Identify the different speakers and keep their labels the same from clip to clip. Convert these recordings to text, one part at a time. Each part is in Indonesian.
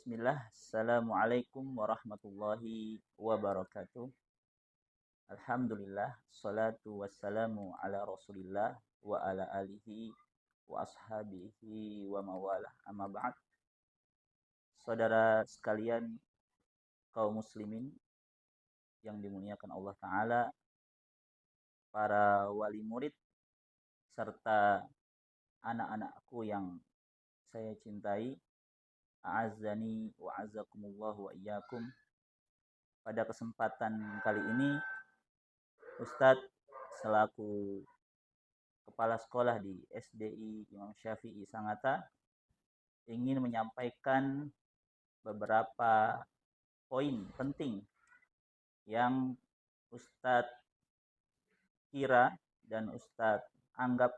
Speaker 1: Bismillah, Assalamualaikum warahmatullahi wabarakatuh. Alhamdulillah, salatu wassalamu ala rasulillah wa ala alihi wa ashabihi wa mawalah amma ba'd. Saudara sekalian kaum muslimin yang dimuliakan Allah Ta'ala, para wali murid serta anak-anakku yang saya cintai, a'azzani wa azzakumullah wa iyyakum. Pada kesempatan kali ini Ustadz selaku kepala sekolah di SDI Imam Syafi'i Sangatta ingin menyampaikan beberapa poin penting yang Ustadz kira dan Ustadz anggap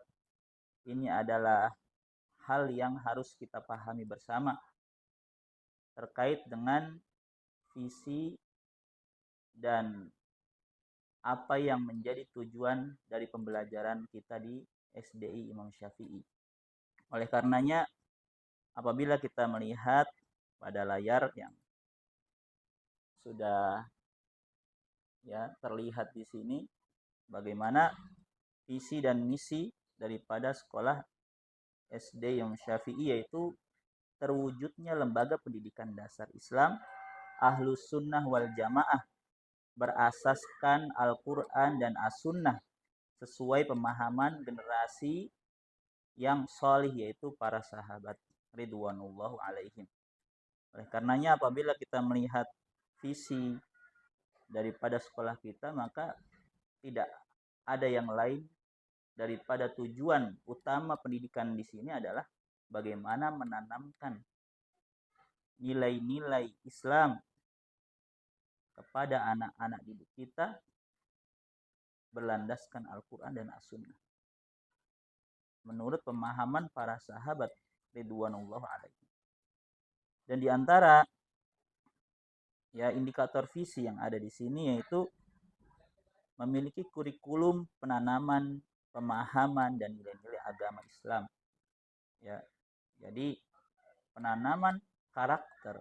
Speaker 1: ini adalah hal yang harus kita pahami bersama terkait dengan visi dan apa yang menjadi tujuan dari pembelajaran kita di SDI Imam Syafi'i. Oleh karenanya, apabila kita melihat pada layar yang sudah terlihat di sini, bagaimana visi dan misi daripada sekolah SD Imam Syafi'i, yaitu terwujudnya lembaga pendidikan dasar Islam Ahlus Sunnah wal Jamaah berasaskan Al-Quran dan As-Sunnah sesuai pemahaman generasi yang solih, yaitu para sahabat ridwanullahu alaihim. Oleh karenanya, apabila kita melihat visi daripada sekolah kita, maka tidak ada yang lain daripada tujuan utama pendidikan di sini adalah bagaimana menanamkan nilai-nilai Islam kepada anak-anak didik kita berlandaskan Al-Quran dan As-Sunnah menurut pemahaman para sahabat ridwanullah alaihi. Dan di antara indikator visi yang ada di sini yaitu memiliki kurikulum penanaman pemahaman dan nilai-nilai agama Islam. Jadi penanaman karakter,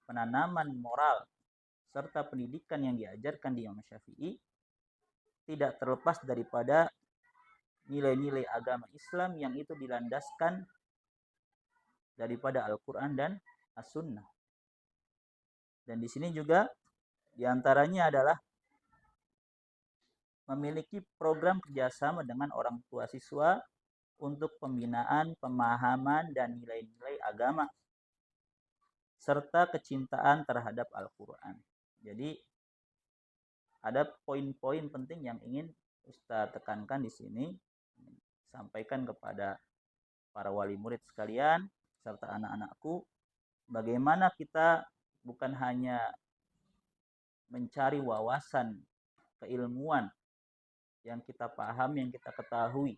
Speaker 1: penanaman moral, serta pendidikan yang diajarkan di Imam Syafi'i tidak terlepas daripada nilai-nilai agama Islam yang itu dilandaskan daripada Al-Quran dan As-Sunnah. Dan di sini juga diantaranya adalah memiliki program kerjasama dengan orang tua siswa untuk pembinaan, pemahaman, dan nilai-nilai agama serta kecintaan terhadap Al-Quran. Jadi ada poin-poin penting yang ingin Ustaz tekankan di sini, sampaikan kepada para wali murid sekalian serta anak-anakku, bagaimana kita bukan hanya mencari wawasan keilmuan yang kita paham, yang kita ketahui,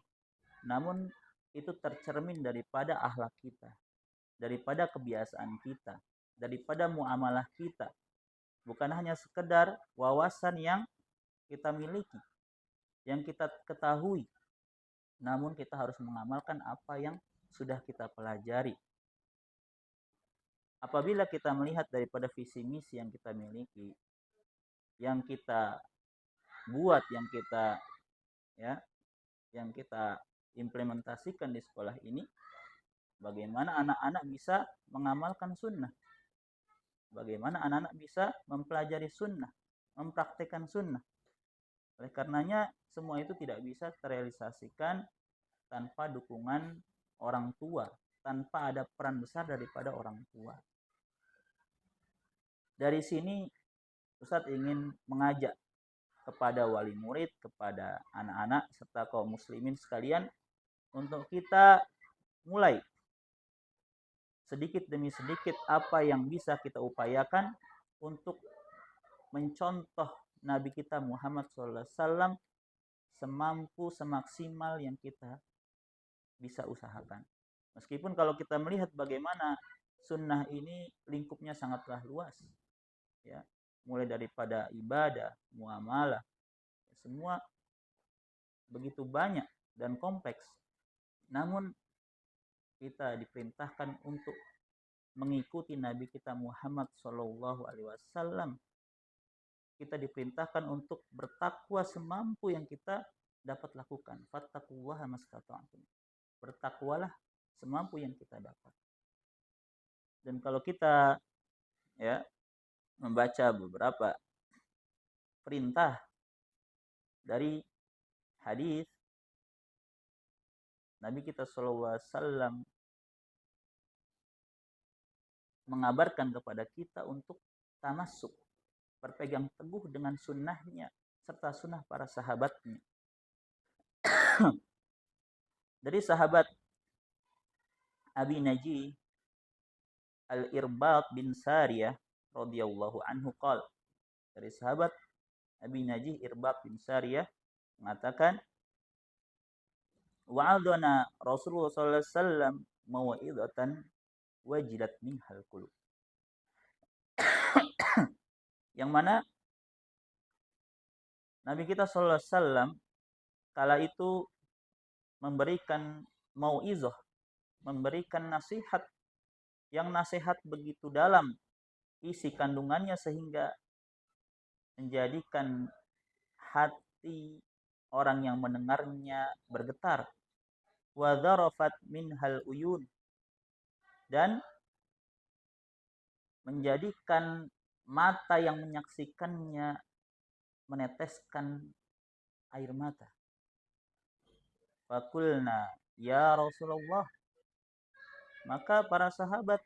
Speaker 1: namun itu tercermin daripada akhlak kita, daripada kebiasaan kita, daripada muamalah kita. Bukan hanya sekedar wawasan yang kita miliki, yang kita ketahui, namun kita harus mengamalkan apa yang sudah kita pelajari. Apabila kita melihat daripada visi misi yang kita miliki, yang kita buat, yang kita implementasikan di sekolah ini, bagaimana anak-anak bisa mengamalkan sunnah, bagaimana anak-anak bisa mempelajari sunnah, mempraktikkan sunnah. Oleh karenanya, semua itu tidak bisa terrealisasikan tanpa dukungan orang tua, tanpa ada peran besar daripada orang tua. Dari sini Ustadz ingin mengajak kepada wali murid, kepada anak-anak serta kaum muslimin sekalian untuk kita mulai sedikit demi sedikit apa yang bisa kita upayakan untuk mencontoh Nabi kita Muhammad SAW semampu, semaksimal yang kita bisa usahakan. Meskipun kalau kita melihat bagaimana sunnah ini lingkupnya sangatlah luas, mulai daripada ibadah, muamalah, semua begitu banyak dan kompleks. Namun kita diperintahkan untuk mengikuti Nabi kita Muhammad Shallallahu Alaihi Wasallam, kita diperintahkan untuk bertakwa semampu yang kita dapat lakukan. Fattaqullaha mastata'tum. Bertakwalah semampu yang kita dapat. Dan kalau kita membaca beberapa perintah dari hadis Nabi kita Shallallahu Alaihi Wasallam mengabarkan kepada kita untuk tamasuk, berpegang teguh dengan sunnahnya serta sunnah para sahabatnya. Dari sahabat Abi Najih Al-Irbad bin Sariyah radhiyallahu anhu qala, dari sahabat Abi Najih Irbad bin Sariyah mengatakan, wa'adana Rasulullah sallallahu alaihi wasallam mau'izatan wajilat minhal qulub. Yang mana Nabi kita sallallahu alaihi wasallam kala itu memberikan mau'izah, memberikan nasihat yang nasihat begitu dalam isi kandungannya sehingga menjadikan hati orang yang mendengarnya bergetar. Wa dzarafat minhal uyun, dan menjadikan mata yang menyaksikannya meneteskan air mata. Faqulna ya Rasulullah, maka para sahabat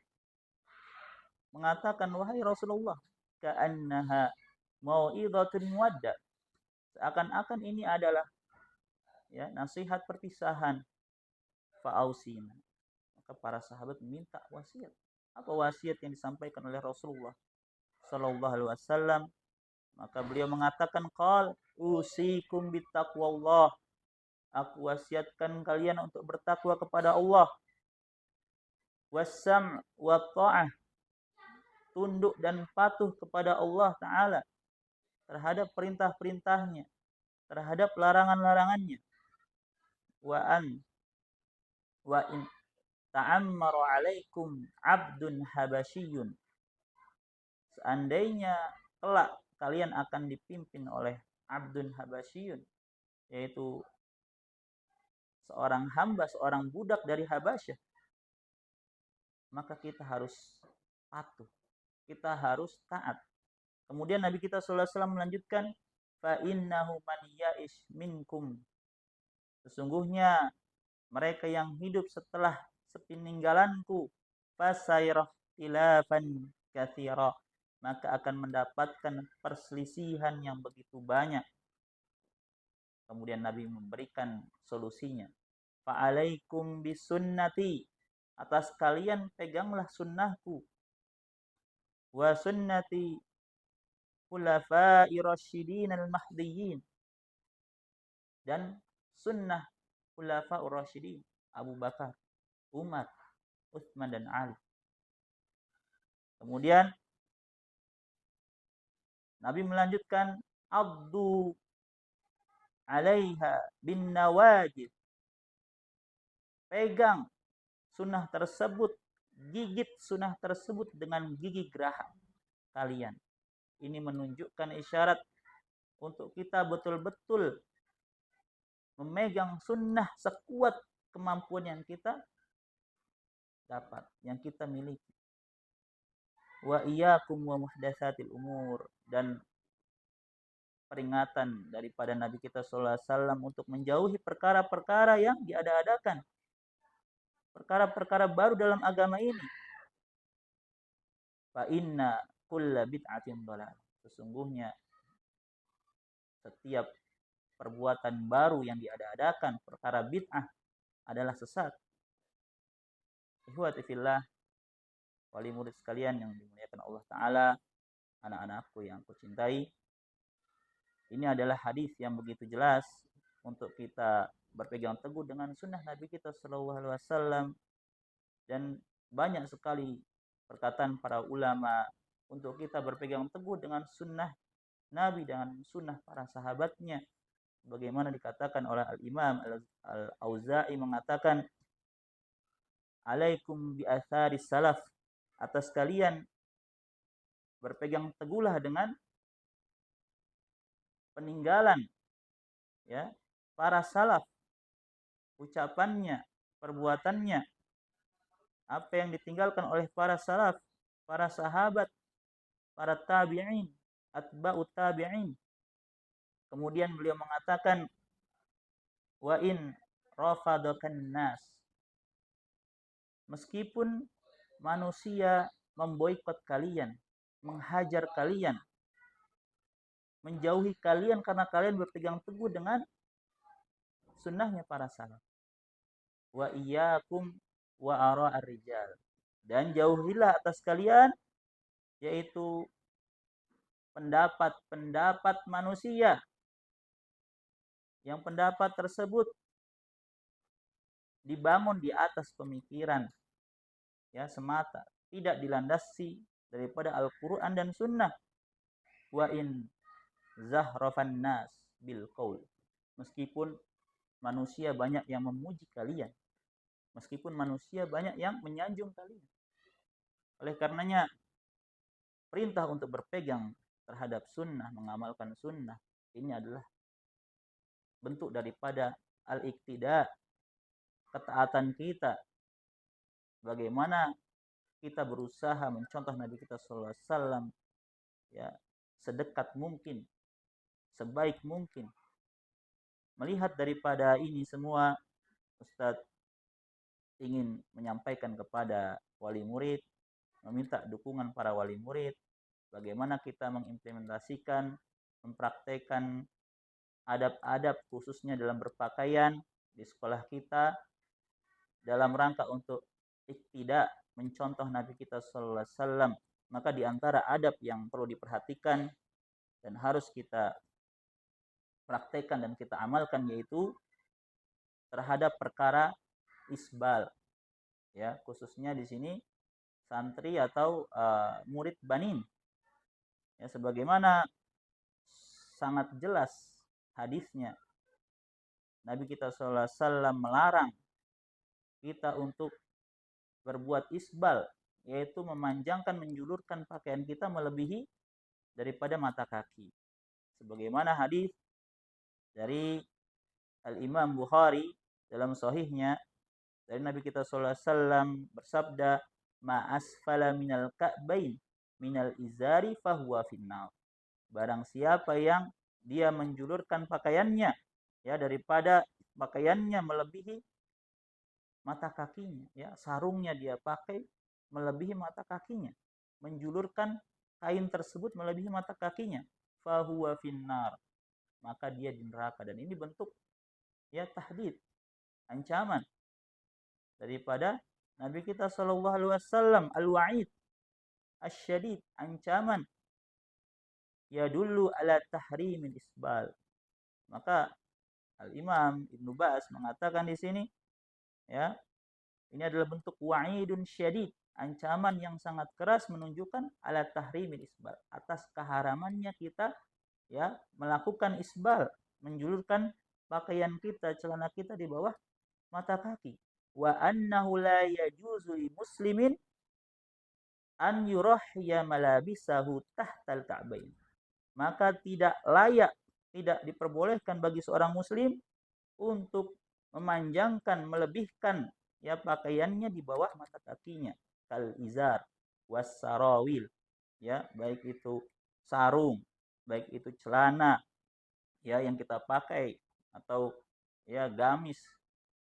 Speaker 1: mengatakan, wahai Rasulullah, ka'annaha mau'izatun muwadda, seakan-akan ini adalah nasihat perpisahan. Fa'ausina, maka para sahabat meminta wasiat. Apa wasiat yang disampaikan oleh Rasulullah sallallahu alaihi wasallam? Maka beliau mengatakan, qal usikum bittaqwallah, aku wasiatkan kalian untuk bertakwa kepada Allah. Wassam' wa ta'ah, tunduk dan patuh kepada Allah Ta'ala terhadap perintah-perintahnya, terhadap larangan-larangannya. Wa in ta'ammara alaikum abdun habasyiyun, seandainya kelak kalian akan dipimpin oleh abdun habasyiyun, yaitu seorang hamba, seorang budak dari Habasyah, maka kita harus patuh, kita harus taat. Kemudian Nabi kita sallallahu alaihi wasallam melanjutkan, fa innahu man ya'ish minkum, sesungguhnya mereka yang hidup setelah sepeninggalanku, fasayrah khilafan katsira, maka akan mendapatkan perselisihan yang begitu banyak. Kemudian Nabi memberikan solusinya, fa'alaikum bisunnati, atas kalian peganglah sunnahku, wa sunnati khulafa'i rasyidin al-mahdiyyin, dan sunnah khulafa'ur rasyidin, Abu Bakar, Umar, Utsman dan Ali. Kemudian Nabi melanjutkan, addu 'alaiha bin nawajid, pegang sunnah tersebut, gigit sunnah tersebut dengan gigi geraham kalian. Ini menunjukkan isyarat untuk kita betul-betul memegang sunnah sekuat kemampuan yang kita dapat, yang kita miliki. Wa iyyakum wa muhdatsatil umur, dan peringatan daripada Nabi kita sallallahu alaihi wasallam untuk menjauhi perkara-perkara yang diada-adakan, perkara-perkara baru dalam agama ini. Fa inna kulla bid'atin dhalalah, sesungguhnya setiap perbuatan baru yang diada-adakan, perkara bid'ah, adalah sesat. Ikhwati fillah, wali murid sekalian yang dimuliakan Allah Ta'ala, anak-anakku yang aku cintai, ini adalah hadis yang begitu jelas untuk kita berpegang teguh dengan sunnah Nabi kita Sallallahu Alaihi Wasallam, dan banyak sekali perkataan para ulama untuk kita berpegang teguh dengan sunnah Nabi dan sunnah para sahabatnya. Bagaimana dikatakan oleh Al-Imam Al-Auza'i mengatakan, alaikum bi atharis salaf, atas kalian berpegang teguhlah dengan peninggalan ya para salaf, ucapannya, perbuatannya, apa yang ditinggalkan oleh para salaf, para sahabat, para tabi'in, atba'ut tabi'in. Kemudian beliau mengatakan, wa in rafadakan nas, meskipun manusia memboikot kalian, menghajar kalian, menjauhi kalian karena kalian berpegang teguh dengan sunnahnya para salaf. Wa iyyakum wa ara'ar rijal, dan jauhilah atas kalian yaitu pendapat-pendapat manusia yang pendapat tersebut dibangun di atas pemikiran ya semata, tidak dilandasi daripada Al-Qur'an dan Sunnah. Wa in zahrafan nas bil qaul, meskipun manusia banyak yang memuji kalian, meskipun manusia banyak yang menyanjung kalian. Oleh karenanya perintah untuk berpegang terhadap sunnah, mengamalkan sunnah, ini adalah bentuk daripada al-iqtida, ketaatan kita. Bagaimana kita berusaha mencontoh Nabi kita sallallahu alaihi wasallam ya, sedekat mungkin, sebaik mungkin. Melihat daripada ini semua, Ustadz ingin menyampaikan kepada wali murid, meminta dukungan para wali murid, bagaimana kita mengimplementasikan, mempraktekkan adab-adab khususnya dalam berpakaian di sekolah kita dalam rangka untuk iktida, mencontoh Nabi kita sallallahu alaihi wasallam. Maka di antara adab yang perlu diperhatikan dan harus kita praktekkan dan kita amalkan yaitu terhadap perkara isbal. Ya, khususnya di sini santri atau murid banin. Ya, sebagaimana sangat jelas hadisnya Nabi kita sallallahu alaihi wasallam melarang kita untuk berbuat isbal, yaitu memanjangkan, menjulurkan pakaian kita melebihi daripada mata kaki. Sebagaimana hadis dari Al-Imam Bukhari dalam sahihnya dari Nabi kita sallallahu alaihi wasallam bersabda, ma asfala minal ka'bain minal izari fahuwa finnar. Barang siapa yang dia menjulurkan pakaiannya ya daripada pakaiannya melebihi mata kakinya, ya sarungnya dia pakai melebihi mata kakinya, menjulurkan kain tersebut melebihi mata kakinya, fahuwa finnar, maka dia di neraka. Dan ini bentuk ya tahdid, ancaman daripada Nabi kita sallallahu alaihi wasallam, al-wa'id asyadid, ancaman yadullu ala tahrimil isbal. Maka Al-Imam Ibnu Baz mengatakan di sini ya, ini adalah bentuk wa'idun syadid, ancaman yang sangat keras menunjukkan ala tahrimil isbal, atas keharamannya kita ya melakukan isbal, menjulurkan pakaian kita, celana kita di bawah mata kaki. Wa annahu la yajuzu li muslimin an yurahhiya malabisahu tahtal ka'bain. Maka tidak layak, tidak diperbolehkan bagi seorang muslim untuk memanjangkan, melebihkan ya pakaiannya di bawah mata kakinya, kal izar was sarawil, ya baik itu sarung, baik itu celana ya yang kita pakai atau ya gamis.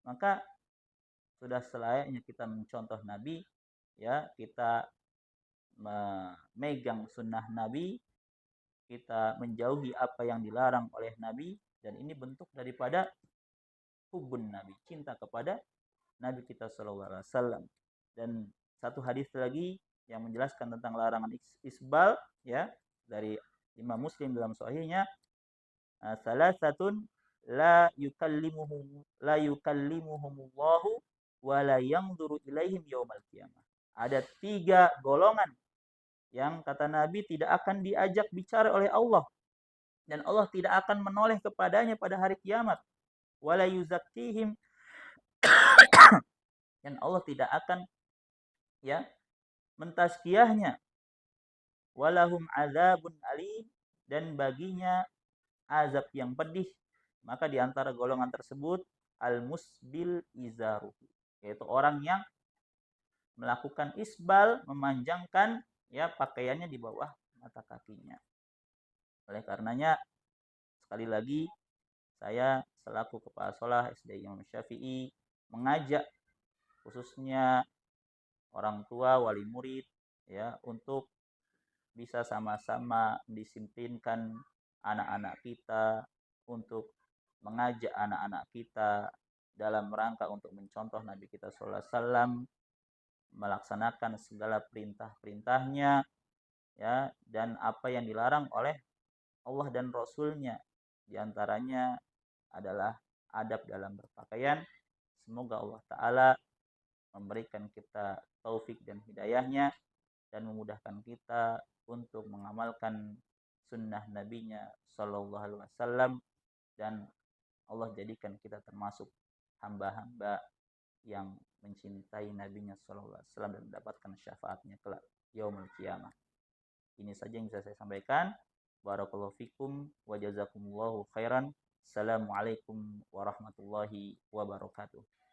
Speaker 1: Maka sudah selayaknya kita mencontoh Nabi ya, kita memegang sunnah Nabi, kita menjauhi apa yang dilarang oleh Nabi, dan ini bentuk daripada hubun Nabi, cinta kepada Nabi kita sallallahu alaihi wasallam. Dan satu hadis lagi yang menjelaskan tentang larangan isbal ya dari Imam Muslim dalam sahihnya, salasatun la yukallimuhumullahu wa la yanzuru ilaihim yaumal qiyamah. Ada 3 golongan yang kata Nabi tidak akan diajak bicara oleh Allah dan Allah tidak akan menoleh kepadanya pada hari kiamat. Wala yuzakkihim, dan Allah tidak akan ya mentazkiyahnya. Walahum azabun alim, dan baginya azab yang pedih. Maka di antara golongan tersebut al-musbil izaruhu, yaitu orang yang melakukan isbal, memanjangkan ya pakaiannya di bawah mata kakinya. Oleh karenanya, sekali lagi saya selaku kepala sekolah SD Imam Syafi'i mengajak khususnya orang tua, wali murid ya untuk bisa sama-sama mendisiplinkan anak-anak kita, untuk mengajak anak-anak kita dalam rangka untuk mencontoh Nabi kita sallallahu alaihi wasallam, melaksanakan segala perintah-perintahnya ya, dan apa yang dilarang oleh Allah dan Rasulnya. Di antaranya adalah adab dalam berpakaian. Semoga Allah Ta'ala memberikan kita taufik dan hidayahnya dan memudahkan kita untuk mengamalkan sunnah nabinya Sallallahu Alaihi Wasallam, dan Allah jadikan kita termasuk hamba-hamba yang mencintai nabinya Sallallahu Alaihi Wasallam dan mendapatkan syafaatnya kelak yaumul qiyamah. Ini saja yang bisa saya sampaikan. Barakallahu fikum wa jazakumullahu khairan. Assalamualaikum warahmatullahi wabarakatuh.